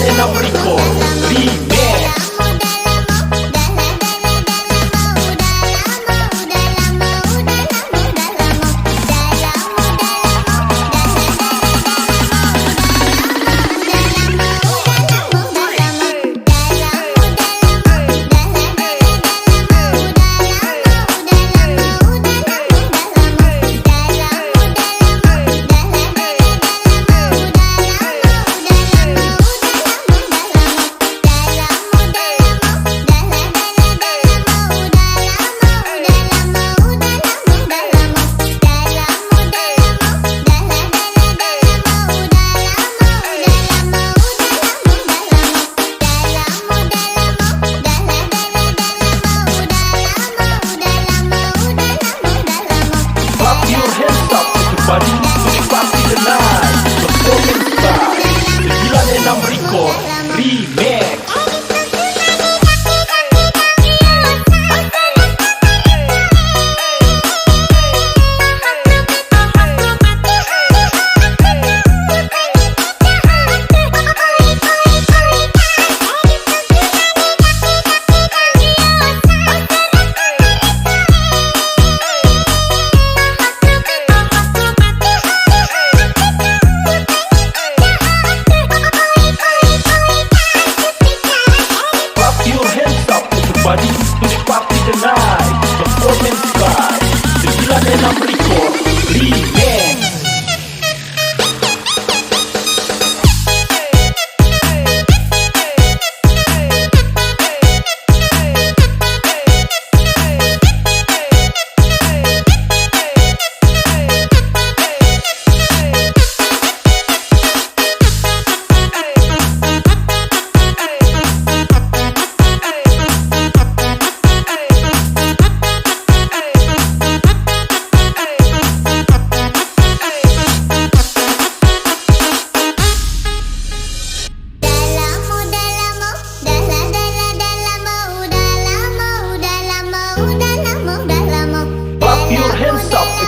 9 Record Remix.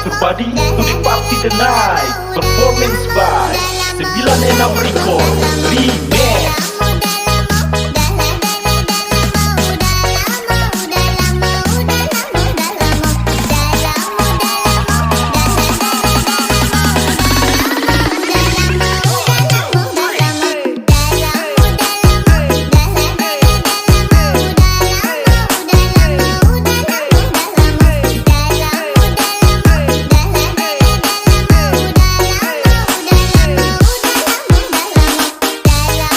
Everybody to the party tonight. Performance by 96 Record Remix. Dalamo,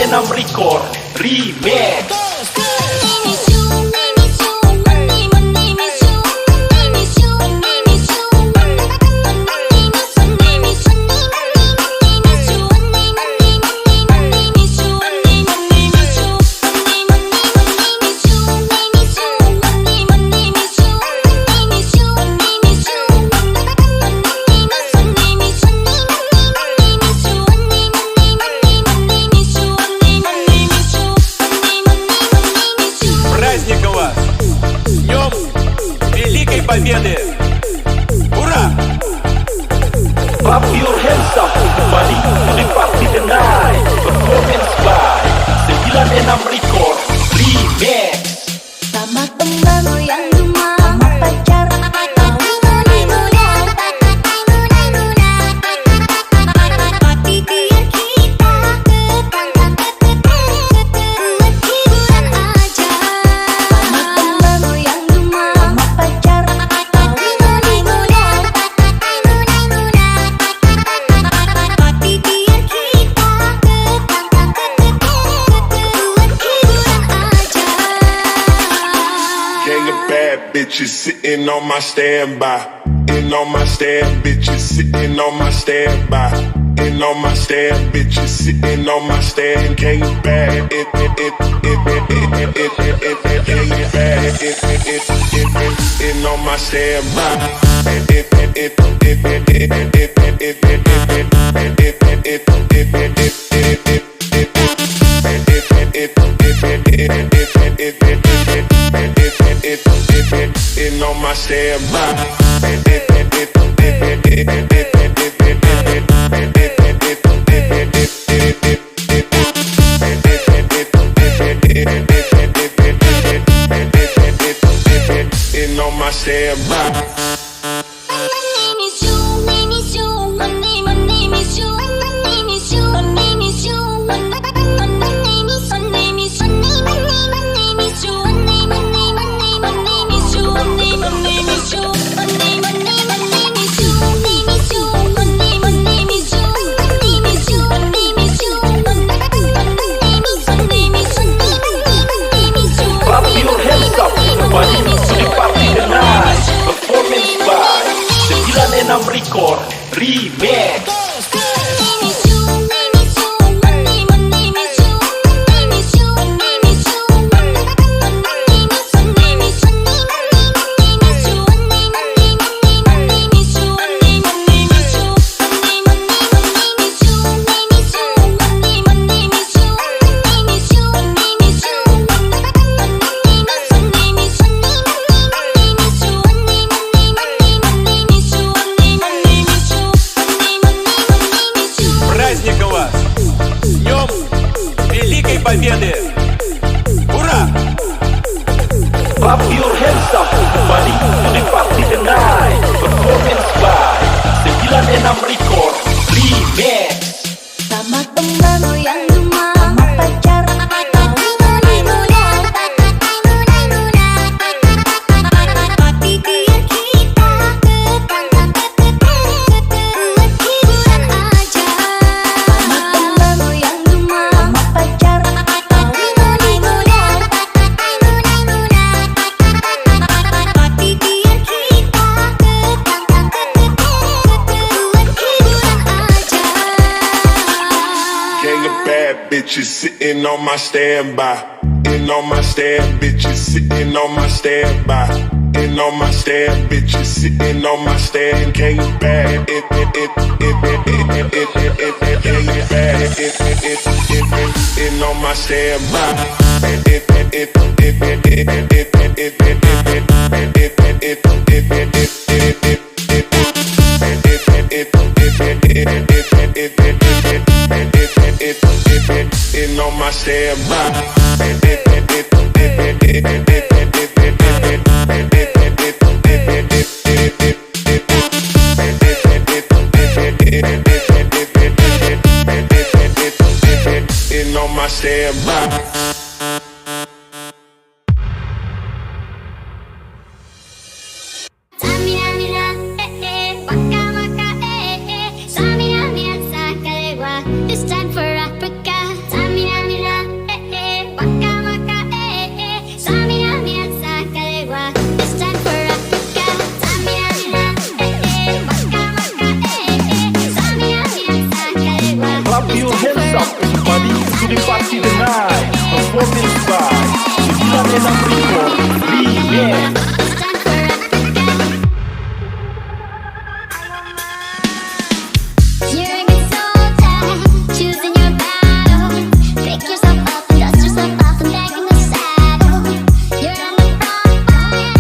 9 Record Remix. Победы! Ура! Clap your hands up, everybody, to the party tonight. Performance by 96 Record Remix. Sama temanmu yang cuma sama pacar tapi biar kita buat hiburan aja. Sama temanmu yang cuma sama pacar tapi biar kita buat hiburan aja. Gang of bad bitches sitting on my standby. In on my stand, bitches sitting on my standby. In on my stand, bitches sitting on my stand. Gang of bad, in on my standby. In on my standby. In on my standby. Clap your hands up, everybody, to the party tonight. Performance by 96 Record Remix. Праздником вас! Днем Великой Победы! Ура! Clap your hands up, everybody, to the party tonight. Performance by 96 Record Remix. Sama temanmu yang cuma sama pacar tapi biar kita buat hiburan aja. Sama temanmu yang cuma sama pacar tapi biar kita buat hiburan aja. Gang of bad bitches sitting on my standby. In on my stand, bitches sitting on my standby. In on my stand, bitches sitting on my stand. Gang of bad, in on my standby. In on my standby. In on my standby. It's time for Africa. Enam Record Remix. You're a good soldier, choosing your battle. Pick yourself up and dust yourself off and back in the saddle. You're on the front line,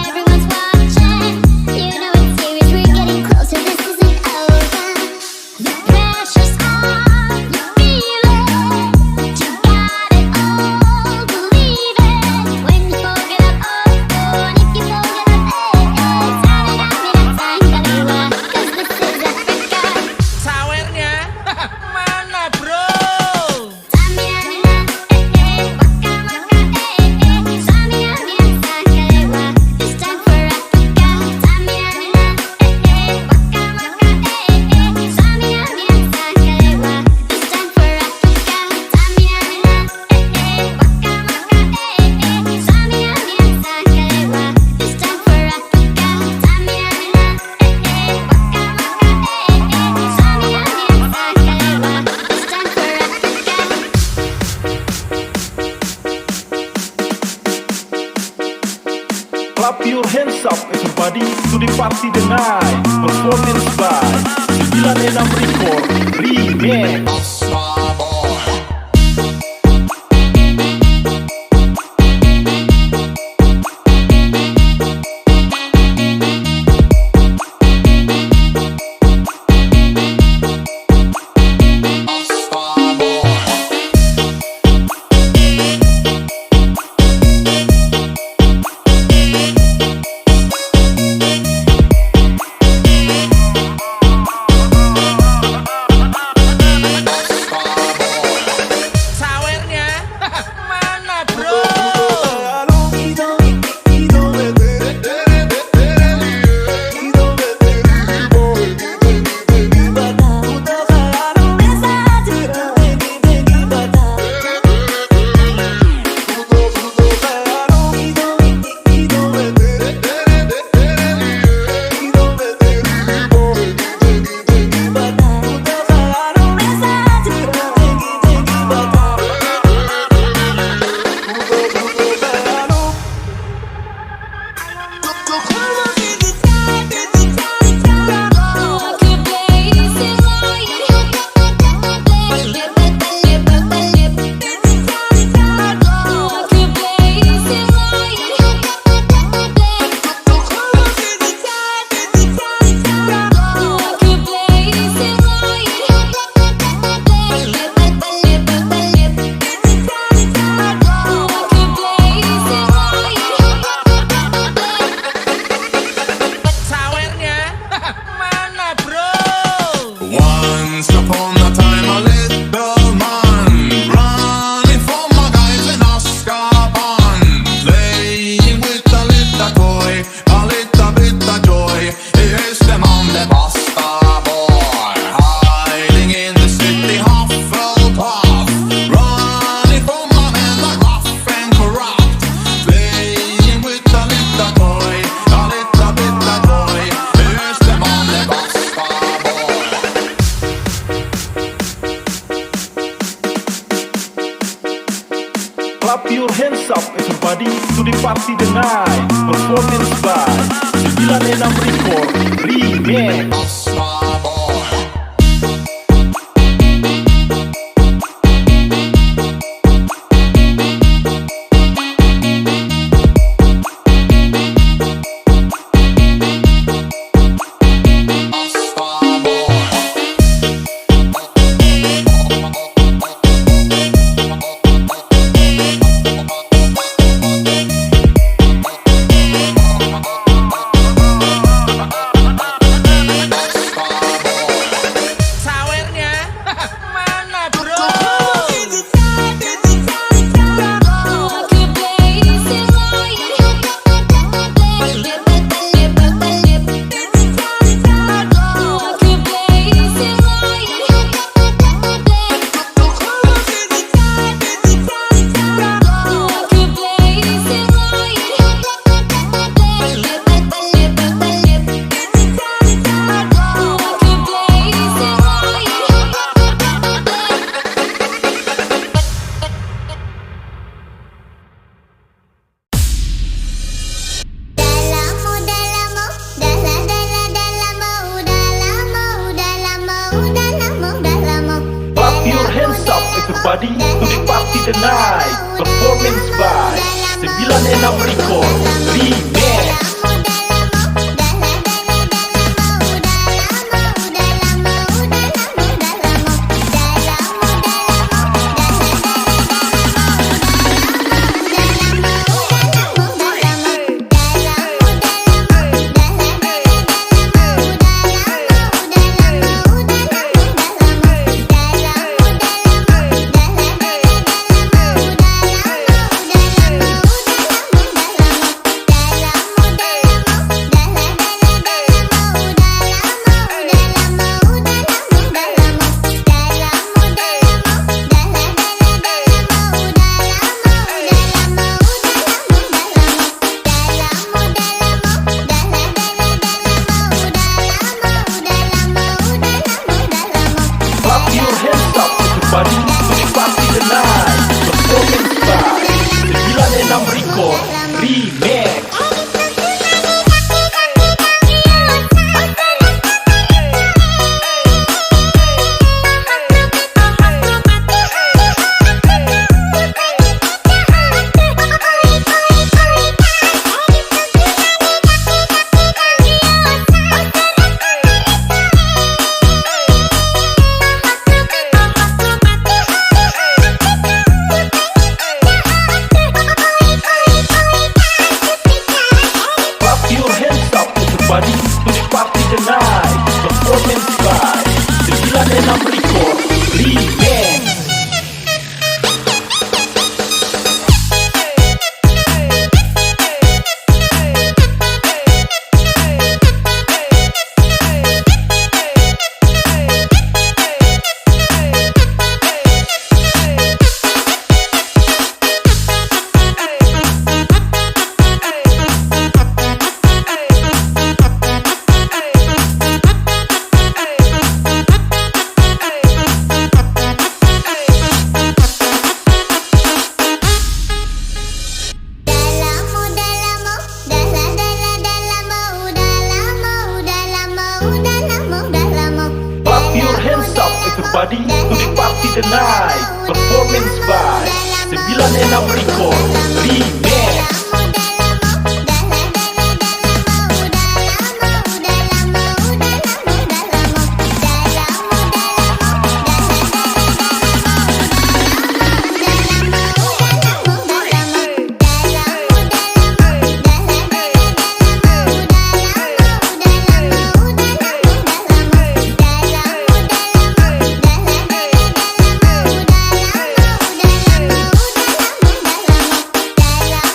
everyone's watching. You know it's serious, we're getting closer, this isn't over. The pressure's on, you feel it. But you got it all, believe it. When you fold it up, oh, and if you fold it up, kaliwa, 'cause this is Africa. Sawernya mana bro? Clap your hands up everybody to the party tonight. Performance by 96 Record Remix. Sawernya mana bro? Sawernya mana bro? Once upon a time, a little man running from my guys in Azkaban, playing with a little toy, a little bit of joy. Here's the man, the Basta boy, hiding in the city, Hufflepuff, running from my men that rough and corrupt, playing with a little toy, a little bit of joy. Here's the man, the Basta boy. Clap your hands up everybody to the party tonight. Performance by 96 Record Remix. Basta boy. Basta Party the Night. Performance by 96 Record Remix. Everybody to the party tonight. Performance by 96 Record Remix. Dalamo,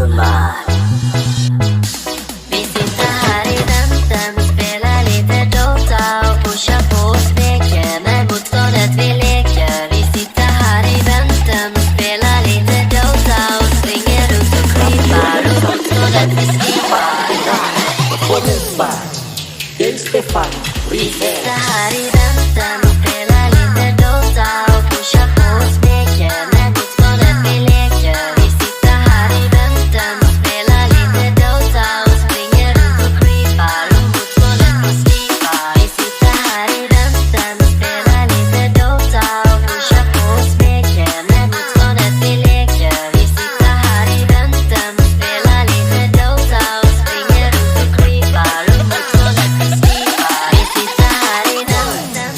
man. Vi sitter här i väntan och spelar lite Dota och pushar på och smeker med motståndet vi leker. Vi sitter här i väntan och spelar lite Dota och springer runt och krypar och motståndet vi skippar. Vi sitter här i väntan och spelar lite Dota och pushar på och smeker med motståndet vi leker. Vi sitter här i väntan och spelar lite Dota och springer runt och krypar och motståndet vi skippar. Vi sitter här i väntan och spelar lite Dota och pushar på och smeker med motståndet vi leker. Vi sitter här i väntan och spelar lite Dota och springer runt och krypar och motståndet vi skippar. Vi sitter här i väntan.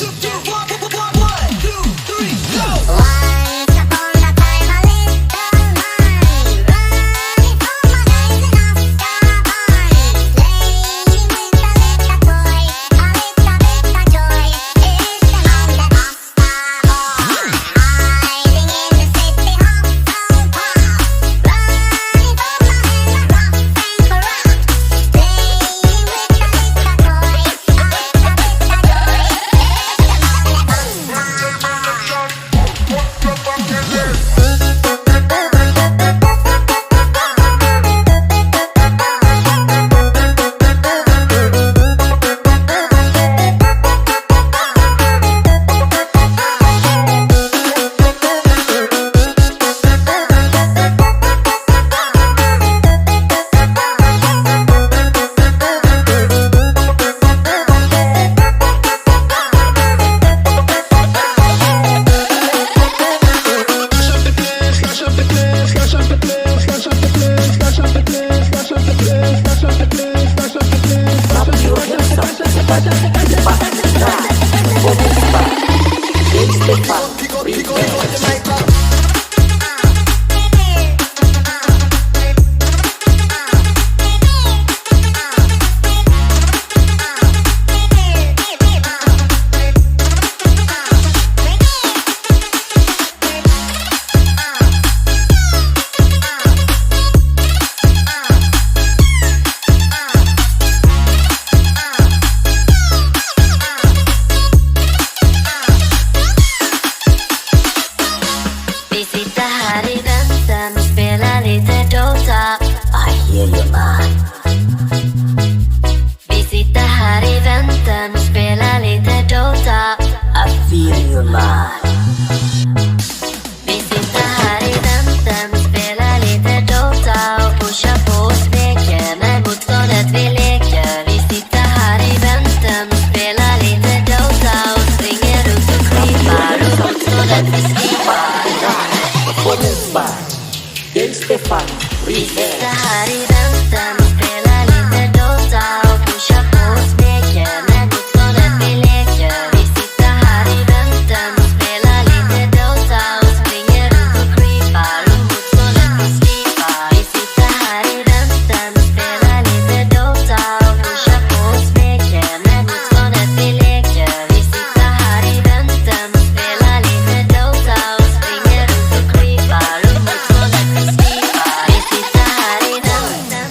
Vi sitter här i väntan och spelar lite Dota. I hear you man. Vi sitter här i väntan och spelar lite Dota. I feel you man. Vi sitter här i väntan och spelar lite Dota och pushar på och smeker med motståndet vi leker. Vi sitter här i väntan och spelar lite Dota och springer runt och krypar och motståndet vi skippar. Vi sitter här i väntan och spelar lite Dota och pushar på och smeker med motståndet vi leker. Vi sitter här i väntan och spelar lite Dota och springer runt och krypar och motståndet vi skippar. Vi sitter här i väntan och spelar lite Dota och pushar på och smeker med motståndet vi leker. Vi sitter här i väntan och spelar lite Dota och springer runt och krypar och motståndet vi skippar. Vi sitter här i väntan.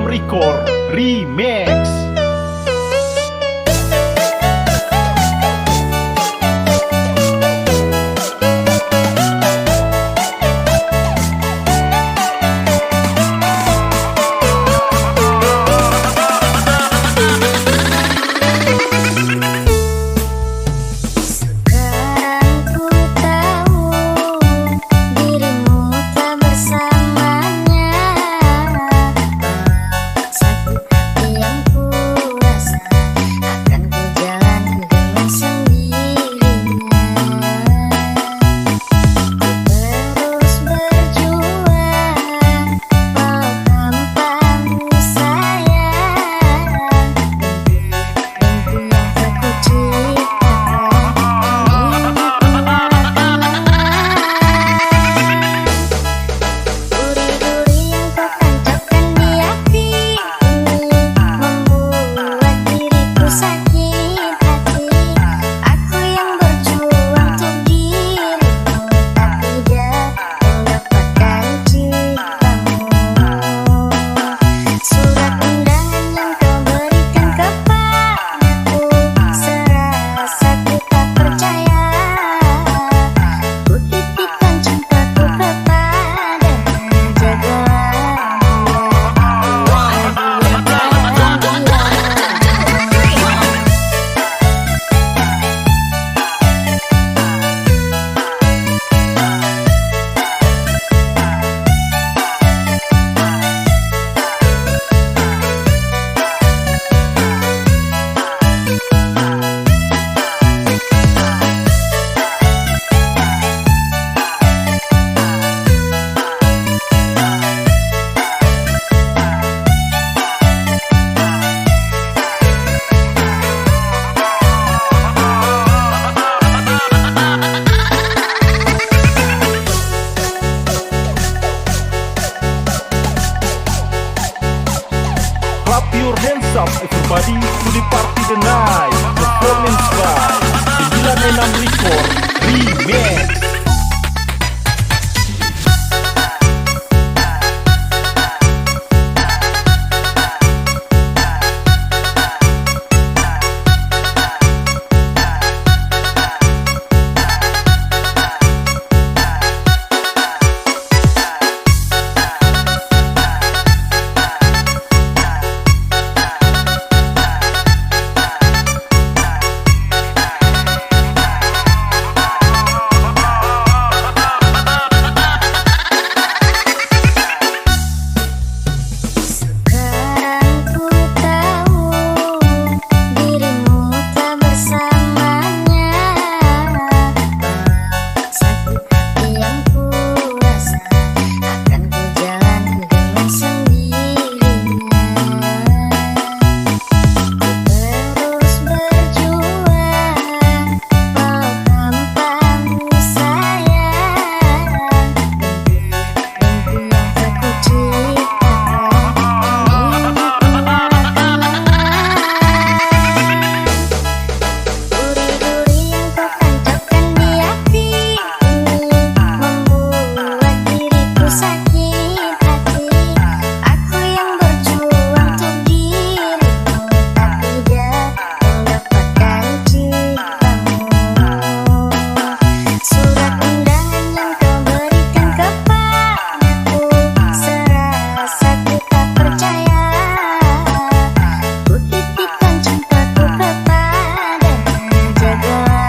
Record Remix. Sekarang ku tahu dirimu tak bersamanya. Sakit hati yang ku rasa akan ku jalani dengan sendirinya. Ku terus berjuang walau tanpamu sayang. Mimpi yang tak ku Duri-duri yang kau tancapkan di hati membuat diriku sakit hati. Aku yang berjuang untuk dirimu, tapi tidak mendapatkan cintamu. Surat undangan yang kau berikan kepadaku, serasa ku tak percaya. Ku titipkan cintaku kepadanya, jagalah Clap your hands up everybody to the party tonight. Performance by 96 Record Remix. Sekarang ku tahu dirimu tak bersamanya. Sakit hati yang ku rasa akan ku jalani dengan sendirinya. Ku terus berjuang walau tanpamu sayang. Mimpi yang tak ku Duri-duri yang kau tancapkan di hati membuat diriku sakit hati. Aku yang berjuang untuk dirimu, tapi tidak mendapatkan cintamu. Surat undangan yang kau berikan kepadaku, serasa ku tak percaya. Ku titipkan cintaku kepadanya, jagalah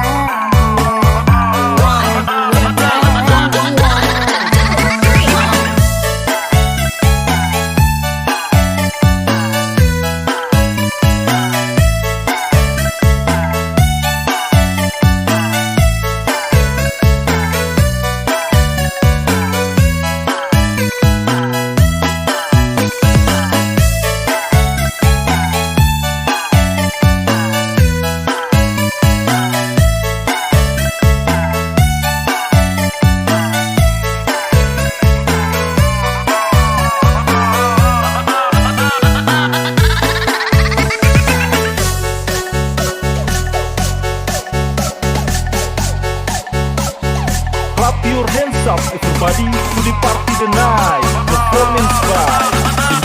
Clap your hands up everybody to the party tonight. Performance by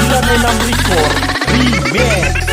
96 Record Record Remix.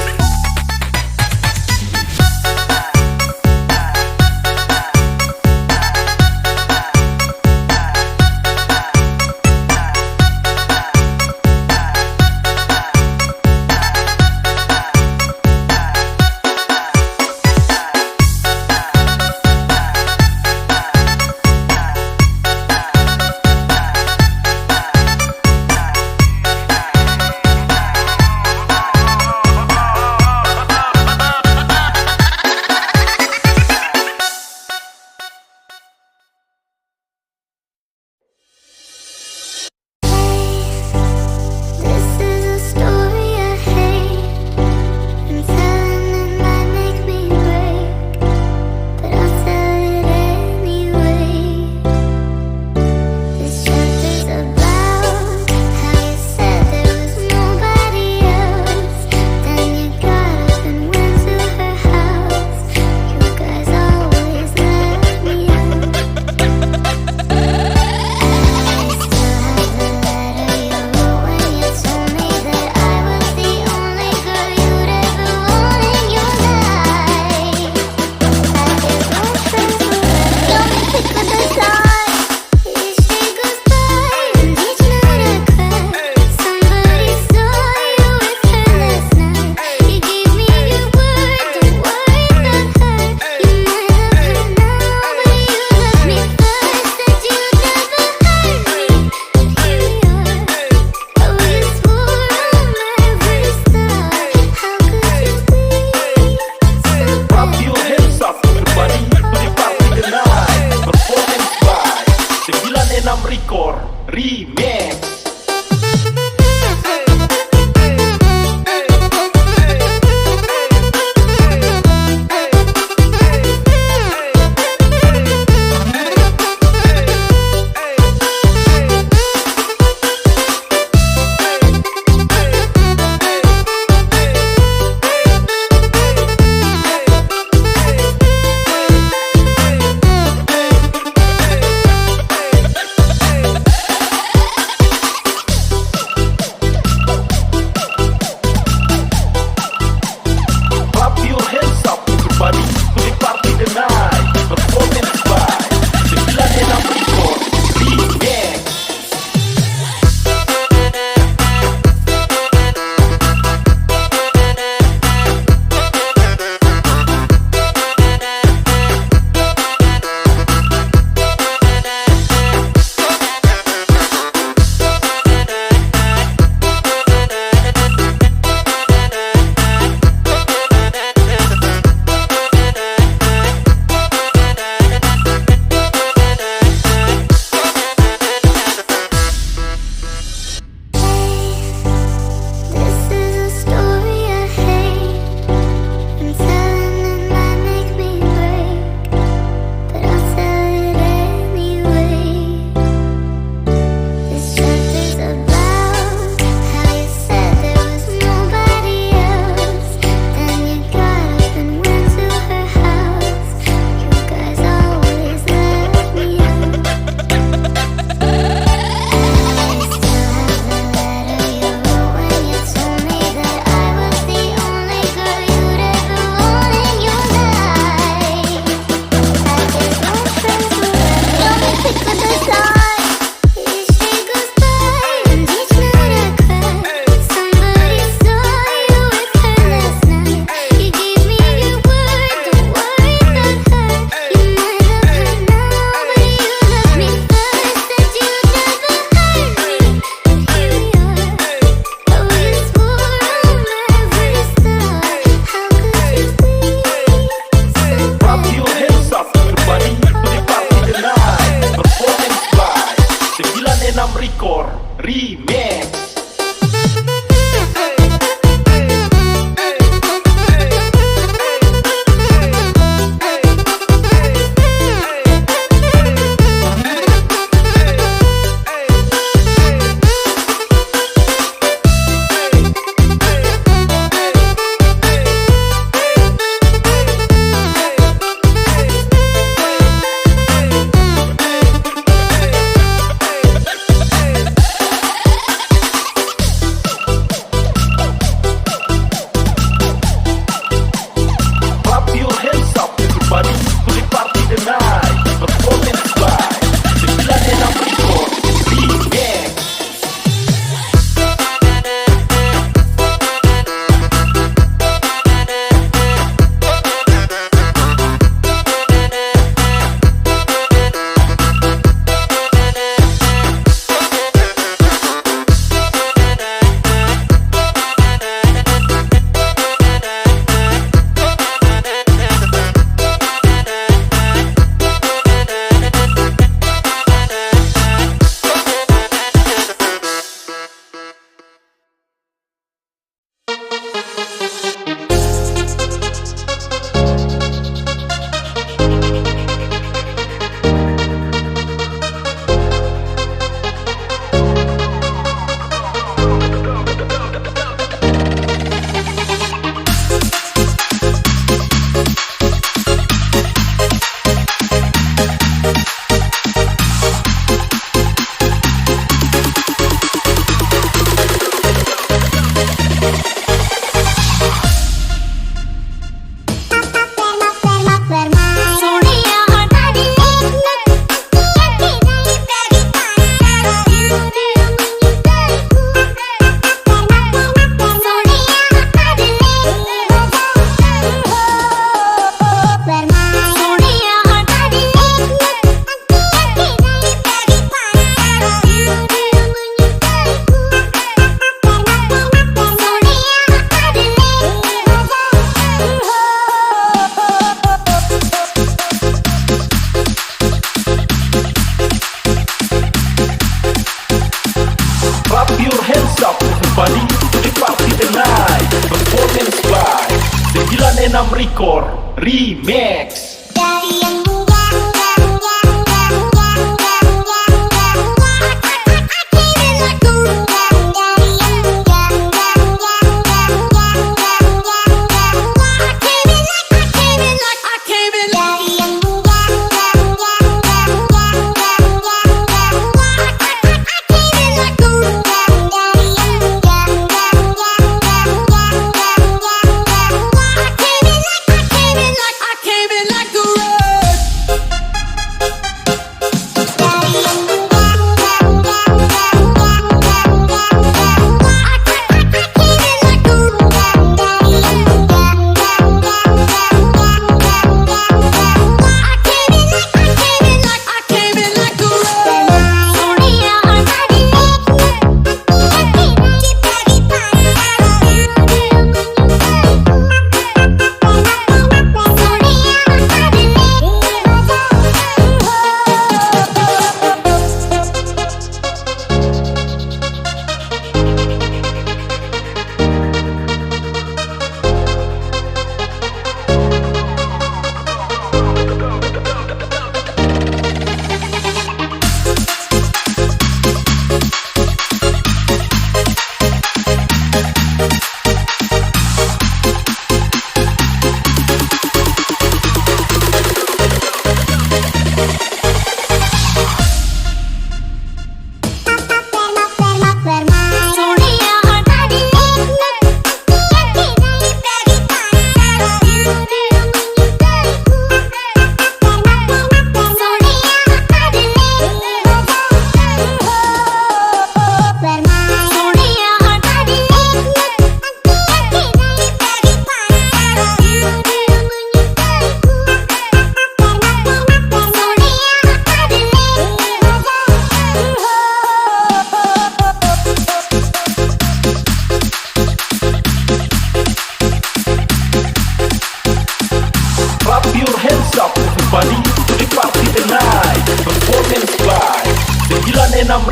Record Remix. Dari yang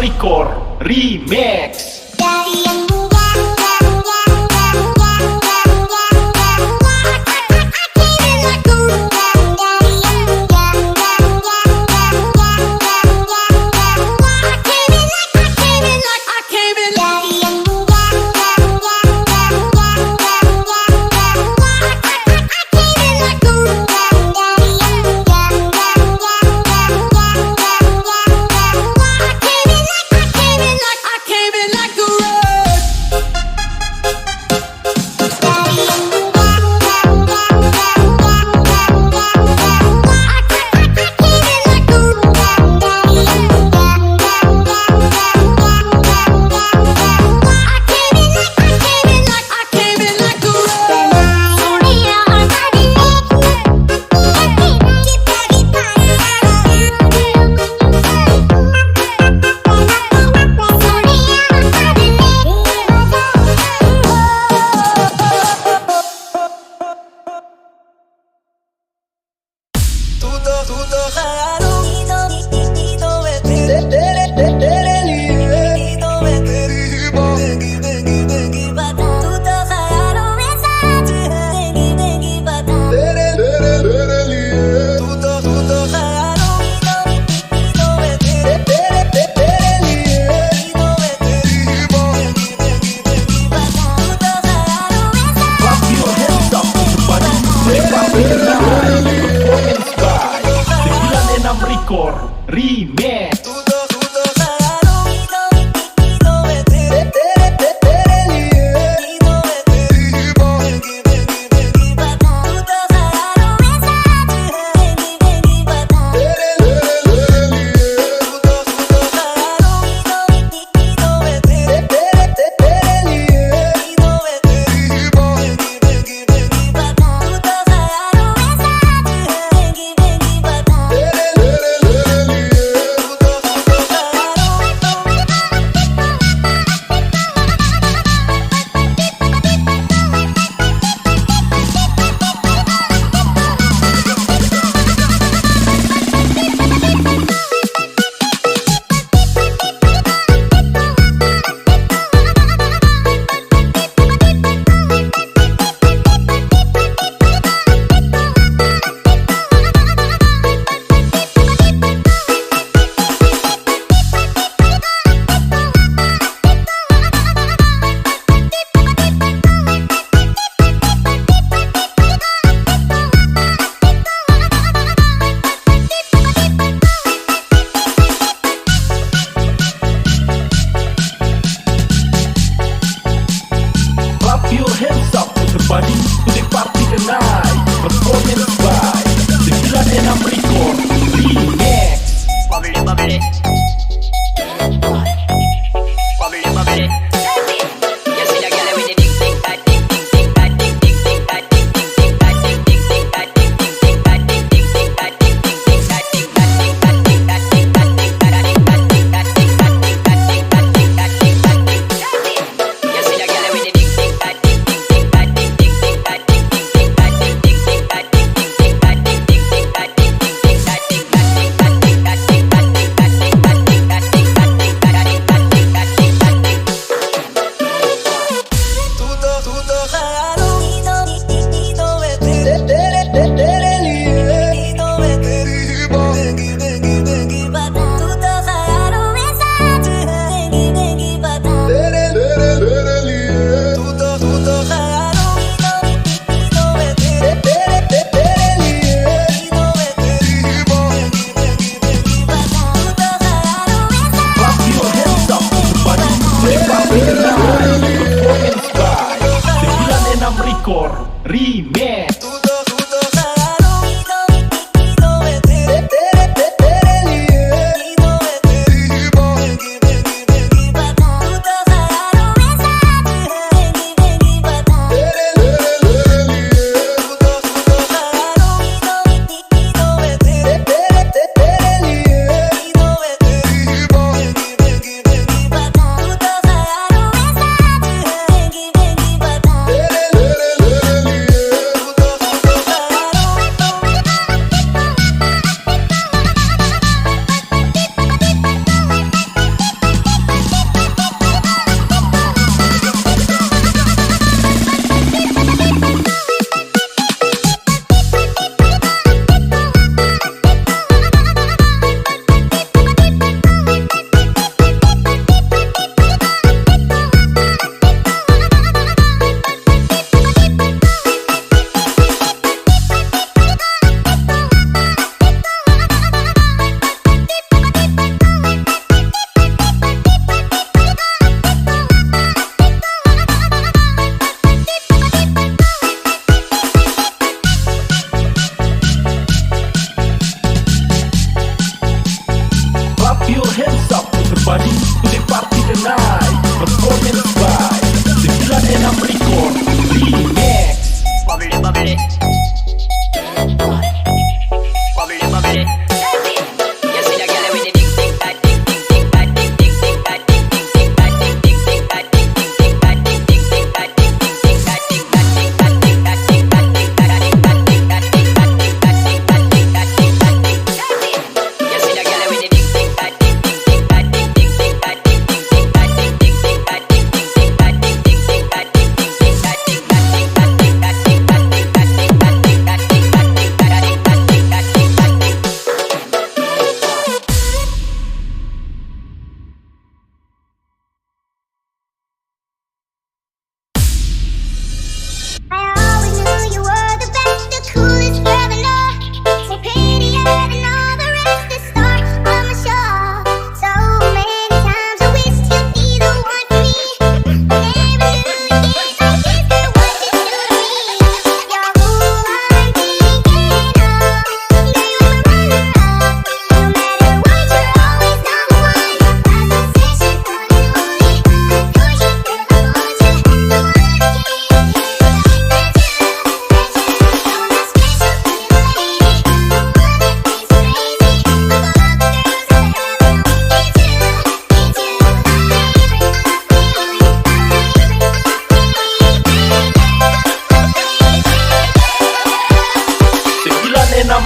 Record Remix. dari yang Record Remix.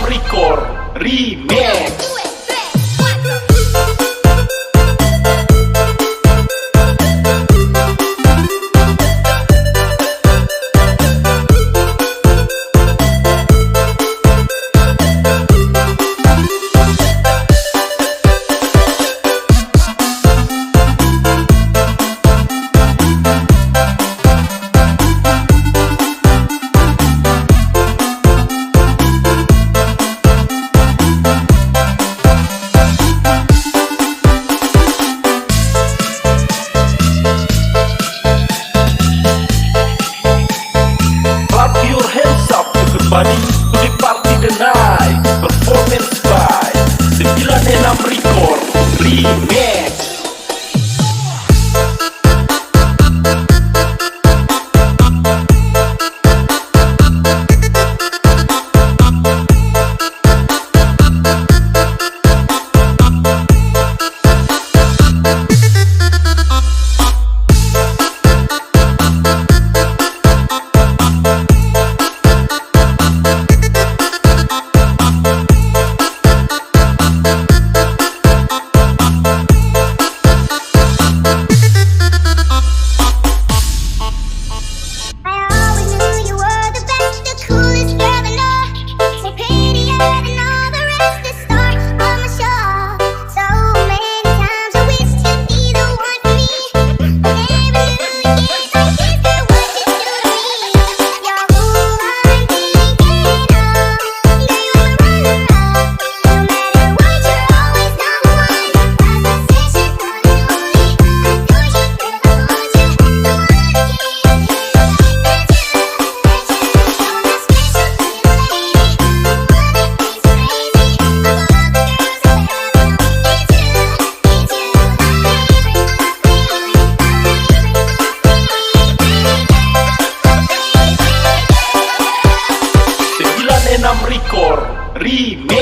Record Remix. Clap your hands up everybody to the party tonight. Performance by 96 Record Remix. I always knew you were the best, the coolest girl I know. So prettier than all the rest, the star of my show. So many times I wished you'd be the one for me. I never knew you'd get like this, girl, what you do to me. You're who I'm thinking of. Yeah, you're my runner-up. No matter what, you're always number one. As I said, she's gonna do it. I adore you, girl, I want you. I wanna keep you. Record Remix.